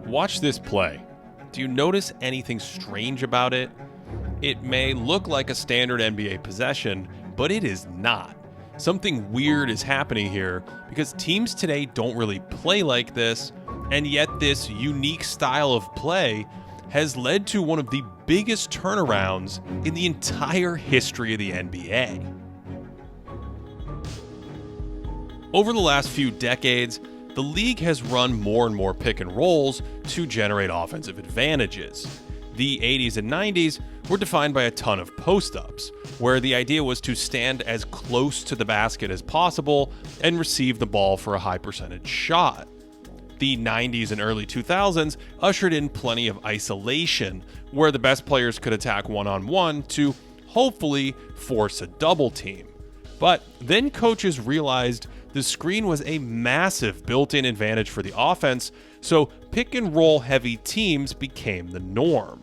Watch this play. Do you notice anything strange about it? It may look like a standard NBA possession, but it is not. Something weird is happening here because teams today don't really play like this, and yet this unique style of play has led to one of the biggest turnarounds in the entire history of the NBA. Over the last few decades, the league has run more and more pick and rolls to generate offensive advantages. The 80s and 90s were defined by a ton of post-ups, where the idea was to stand as close to the basket as possible and receive the ball for a high percentage shot. The 90s and early 2000s ushered in plenty of isolation, where the best players could attack one-on-one to hopefully force a double team. But then coaches realized the screen was a massive built-in advantage for the offense, so pick-and-roll heavy teams became the norm.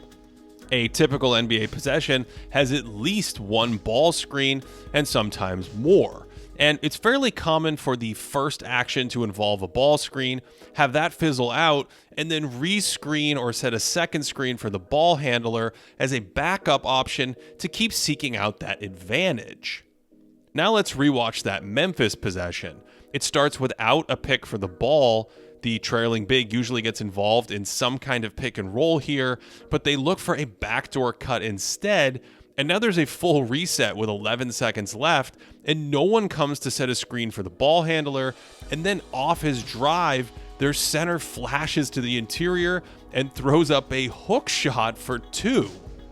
A typical NBA possession has at least one ball screen and sometimes more. And it's fairly common for the first action to involve a ball screen, have that fizzle out, and then rescreen or set a second screen for the ball handler as a backup option to keep seeking out that advantage. Now let's rewatch that Memphis possession. It starts without a pick for the ball. The trailing big usually gets involved in some kind of pick and roll here, but they look for a backdoor cut instead. And now there's a full reset with 11 seconds left, and no one comes to set a screen for the ball handler. And then off his drive, their center flashes to the interior and throws up a hook shot for two.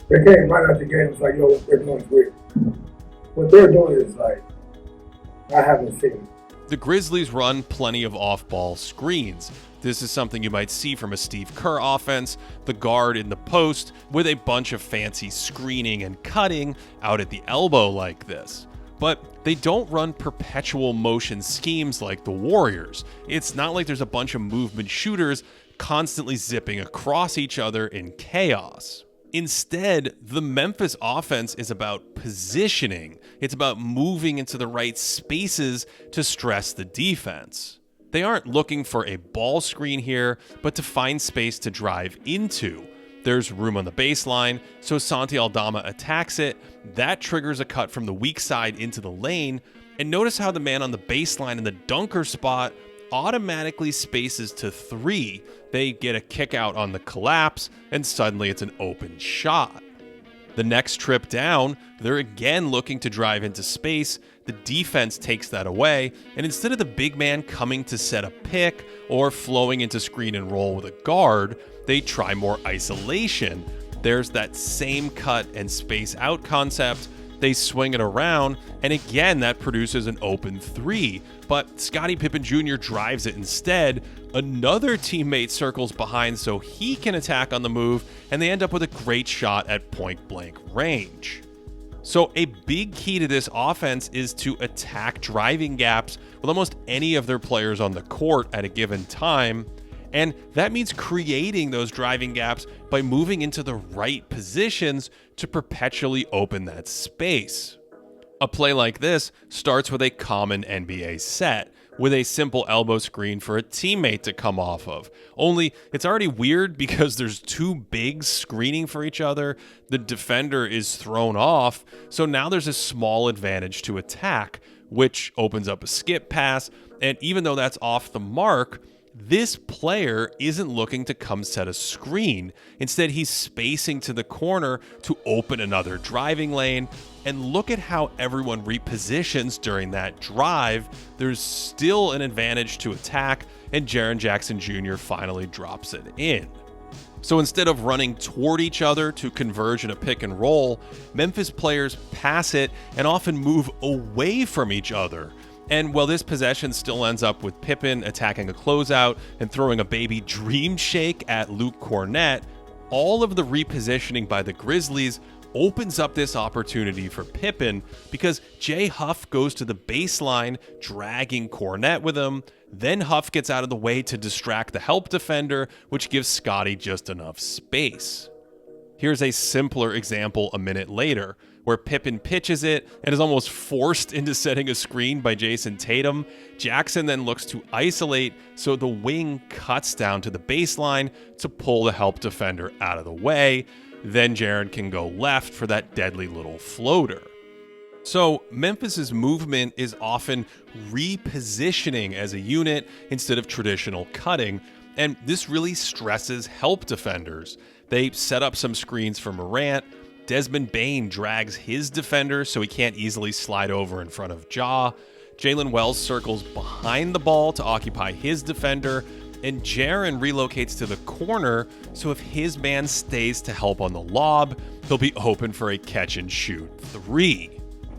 They came right out the game. It's like, yo, what they're doing is weird. What they're doing is like, I haven't seen. The Grizzlies run plenty of off-ball screens. This is something you might see from a Steve Kerr offense, the guard in the post, with a bunch of fancy screening and cutting out at the elbow like this. But they don't run perpetual motion schemes like the Warriors. It's not like there's a bunch of movement shooters constantly zipping across each other in chaos. Instead, the Memphis offense is about positioning. It's about moving into the right spaces to stress the defense. They aren't looking for a ball screen here, but to find space to drive into. There's room on the baseline, so Santi Aldama attacks it. That triggers a cut from the weak side into the lane. And notice how the man on the baseline in the dunker spot automatically spaces to three. They get a kick out on the collapse, and suddenly it's an open shot. The next trip down, they're again looking to drive into space. The defense takes that away, and instead of the big man coming to set a pick or flowing into screen and roll with a guard, they try more isolation. There's that same cut and space out concept. They swing it around, and again that produces an open three, but Scottie Pippen Jr. drives it instead. Another teammate circles behind so he can attack on the move, and they end up with a great shot at point-blank range. So a big key to this offense is to attack driving gaps with almost any of their players on the court at a given time, and that means creating those driving gaps by moving into the right positions to perpetually open that space. A play like this starts with a common NBA set, with a simple elbow screen for a teammate to come off of. Only it's already weird because there's two bigs screening for each other, the defender is thrown off, so now there's a small advantage to attack, which opens up a skip pass, and even though that's off the mark, this player isn't looking to come set a screen. Instead, he's spacing to the corner to open another driving lane. And look at how everyone repositions during that drive. There's still an advantage to attack, and Jaren Jackson Jr. finally drops it in. So instead of running toward each other to converge in a pick and roll, Memphis players pass it and often move away from each other. And while this possession still ends up with Pippen attacking a closeout and throwing a baby dream shake at Luke Kornet, all of the repositioning by the Grizzlies opens up this opportunity for Pippen because Jay Huff goes to the baseline, dragging Kornet with him. Then Huff gets out of the way to distract the help defender, which gives Scottie just enough space. Here's a simpler example a minute later. where Pippen pitches it and is almost forced into setting a screen by Jason Tatum. Jackson then looks to isolate, so the wing cuts down to the baseline to pull the help defender out of the way. Then Jaren can go left for that deadly little floater. So Memphis's movement is often repositioning as a unit instead of traditional cutting, and this really stresses help defenders. They set up some screens for Morant. Desmond Bane drags his defender so he can't easily slide over in front of Ja. Jalen Wells circles behind the ball to occupy his defender, and Jaren relocates to the corner, so if his man stays to help on the lob, he'll be open for a catch-and-shoot 3.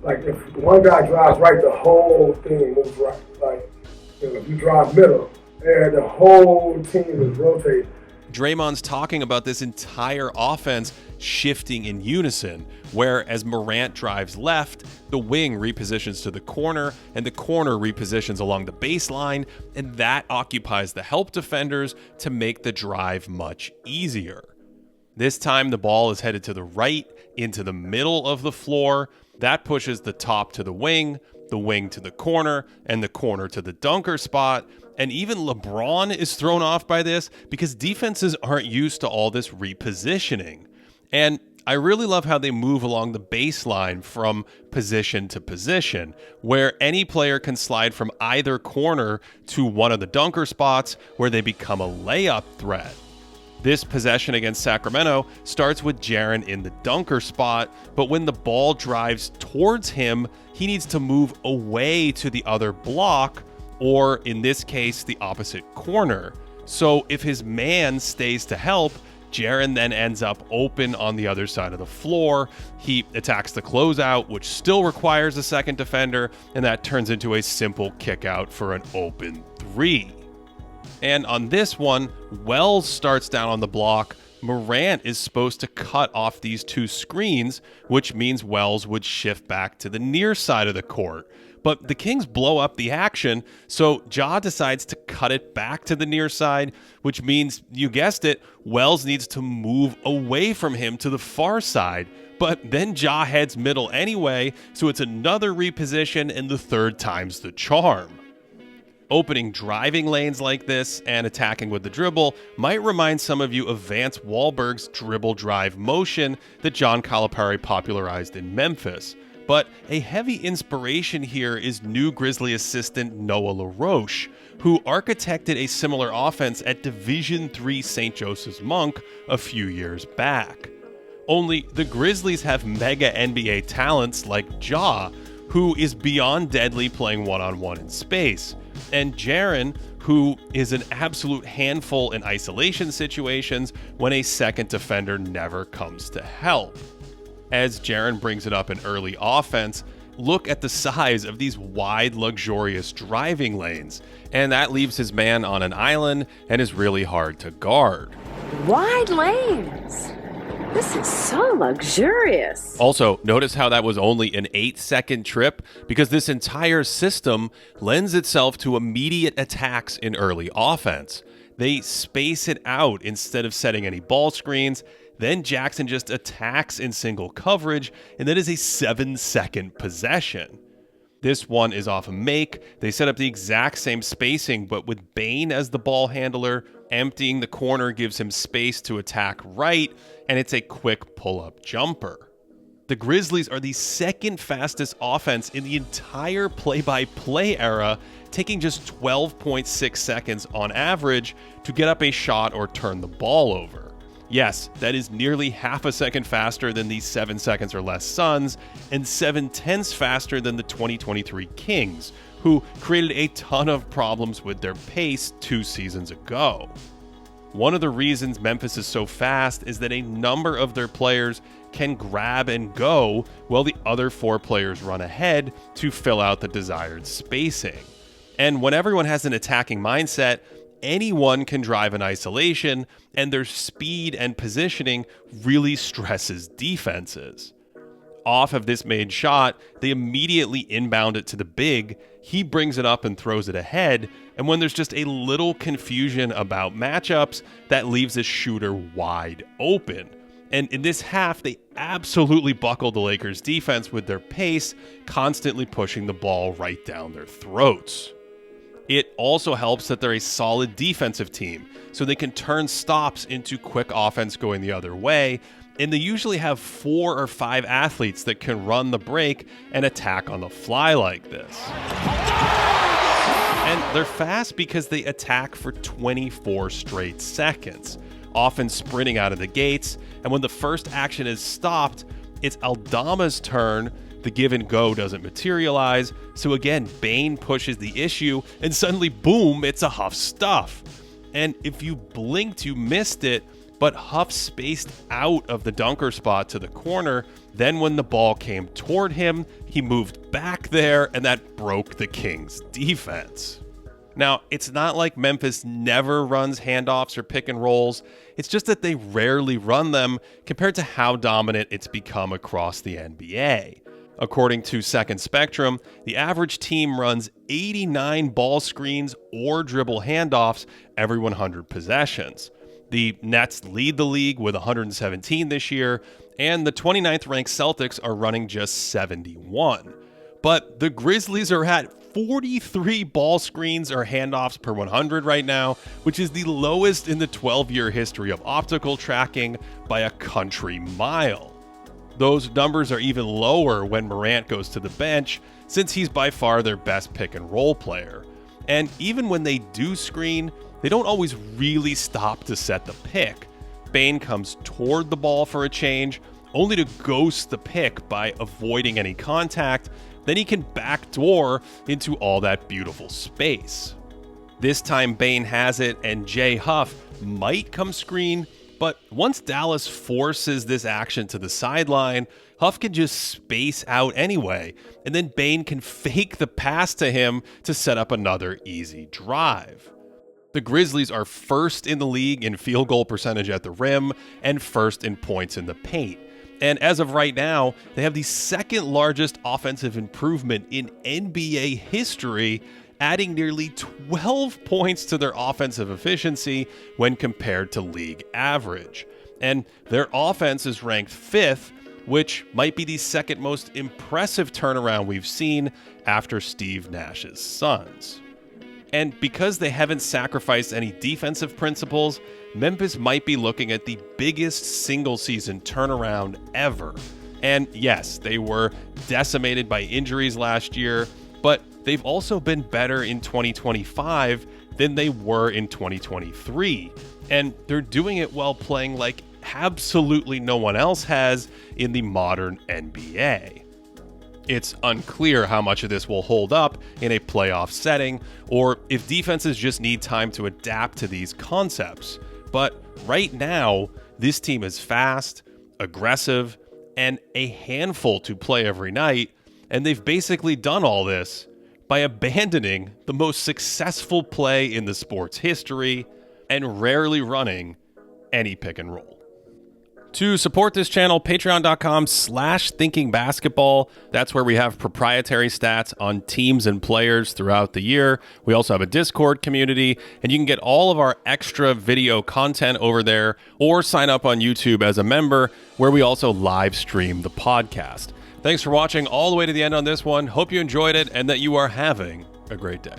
Like, if one guy drives right, the whole thing moves right. Like, if you drive middle, and the whole team is rotating. Draymond's talking about this entire offense shifting in unison, where as Morant drives left, the wing repositions to the corner, and the corner repositions along the baseline, and that occupies the help defenders to make the drive much easier. This time, the ball is headed to the right, into the middle of the floor. That pushes the top to the wing to the corner, and the corner to the dunker spot. And even LeBron is thrown off by this because defenses aren't used to all this repositioning. And I really love how they move along the baseline from position to position, where any player can slide from either corner to one of the dunker spots where they become a layup threat. This possession against Sacramento starts with Jaren in the dunker spot, but when the ball drives towards him, he needs to move away to the other block, or in this case, the opposite corner. So if his man stays to help, Jaren then ends up open on the other side of the floor. He attacks the closeout, which still requires a second defender, and that turns into a simple kick out for an open 3. And on this one, Wells starts down on the block. Morant is supposed to cut off these 2 screens, which means Wells would shift back to the near side of the court. But the Kings blow up the action, so Ja decides to cut it back to the near side, which means, you guessed it, Wells needs to move away from him to the far side. But then Ja heads middle anyway, so it's another reposition, and the third time's the charm. Opening driving lanes like this and attacking with the dribble might remind some of you of Vance Wahlberg's dribble drive motion that John Calipari popularized in Memphis. But a heavy inspiration here is new Grizzly assistant Noah LaRoche, who architected a similar offense at Division III St. Joseph's Monk a few years back. Only the Grizzlies have mega NBA talents like Ja, who is beyond deadly playing one-on-one in space, and Jaren, who is an absolute handful in isolation situations when a second defender never comes to help. As Jaren brings it up in early offense, look at the size of these wide, luxurious driving lanes, and that leaves his man on an island and is really hard to guard. Wide lanes! This is so luxurious. Also, notice how that was only an 8-second trip, because this entire system lends itself to immediate attacks in early offense. They space it out instead of setting any ball screens. Then Jackson just attacks in single coverage, and that is a 7-second possession. This one is off a make. They set up the exact same spacing, but with Bane as the ball handler. Emptying the corner gives him space to attack right, and it's a quick pull-up jumper. The Grizzlies are the second fastest offense in the entire play-by-play era, taking just 12.6 seconds on average to get up a shot or turn the ball over. Yes, that is nearly half a second faster than the 7 seconds or less Suns, and 7/10 faster than the 2023 Kings, who created a ton of problems with their pace 2 seasons ago. One of the reasons Memphis is so fast is that a number of their players can grab and go while the other 4 players run ahead to fill out the desired spacing. And when everyone has an attacking mindset, anyone can drive in isolation, and their speed and positioning really stresses defenses. Off of this made shot, they immediately inbound it to the big. He brings it up and throws it ahead, and when there's just a little confusion about matchups, that leaves a shooter wide open. And in this half, they absolutely buckled the Lakers' defense with their pace, constantly pushing the ball right down their throats. It also helps that they're a solid defensive team, so they can turn stops into quick offense going the other way, and they usually have 4 or 5 athletes that can run the break and attack on the fly like this. And they're fast because they attack for 24 straight seconds, often sprinting out of the gates, and when the first action is stopped, it's Aldama's turn. The give and go doesn't materialize, so again, Bane pushes the issue, and suddenly, boom, it's a Huff stuff. And if you blinked, you missed it, but Huff spaced out of the dunker spot to the corner. Then when the ball came toward him, he moved back there, and that broke the Kings' defense. Now, it's not like Memphis never runs handoffs or pick and rolls. It's just that they rarely run them compared to how dominant it's become across the NBA. According to Second Spectrum, the average team runs 89 ball screens or dribble handoffs every 100 possessions. The Nets lead the league with 117 this year, and the 29th ranked Celtics are running just 71. But the Grizzlies are at 43 ball screens or handoffs per 100 right now, which is the lowest in the 12-year history of optical tracking by a country mile. Those numbers are even lower when Morant goes to the bench, since he's by far their best pick and roll player. And even when they do screen, they don't always really stop to set the pick. Bane comes toward the ball for a change, only to ghost the pick by avoiding any contact. Then he can backdoor into all that beautiful space. This time Bane has it, and Jay Huff might come screen, but once Dallas forces this action to the sideline, Huff can just space out anyway, and then Bane can fake the pass to him to set up another easy drive. The Grizzlies are first in the league in field goal percentage at the rim and first in points in the paint. And as of right now, they have the second largest offensive improvement in NBA history, adding nearly 12 points to their offensive efficiency when compared to league average. And their offense is ranked 5th, which might be the second most impressive turnaround we've seen after Steve Nash's Suns. And because they haven't sacrificed any defensive principles, Memphis might be looking at the biggest single-season turnaround ever. And yes, they were decimated by injuries last year, but they've also been better in 2025 than they were in 2023. And they're doing it while playing like absolutely no one else has in the modern NBA. It's unclear how much of this will hold up in a playoff setting, or if defenses just need time to adapt to these concepts. But right now, this team is fast, aggressive, and a handful to play every night, and they've basically done all this by abandoning the most successful play in the sport's history and rarely running any pick and roll. To support this channel, patreon.com/thinkingbasketball. That's where we have proprietary stats on teams and players throughout the year. We also have a Discord community, and you can get all of our extra video content over there, or sign up on YouTube as a member, where we also live stream the podcast. Thanks for watching all the way to the end on this one. Hope you enjoyed it and that you are having a great day.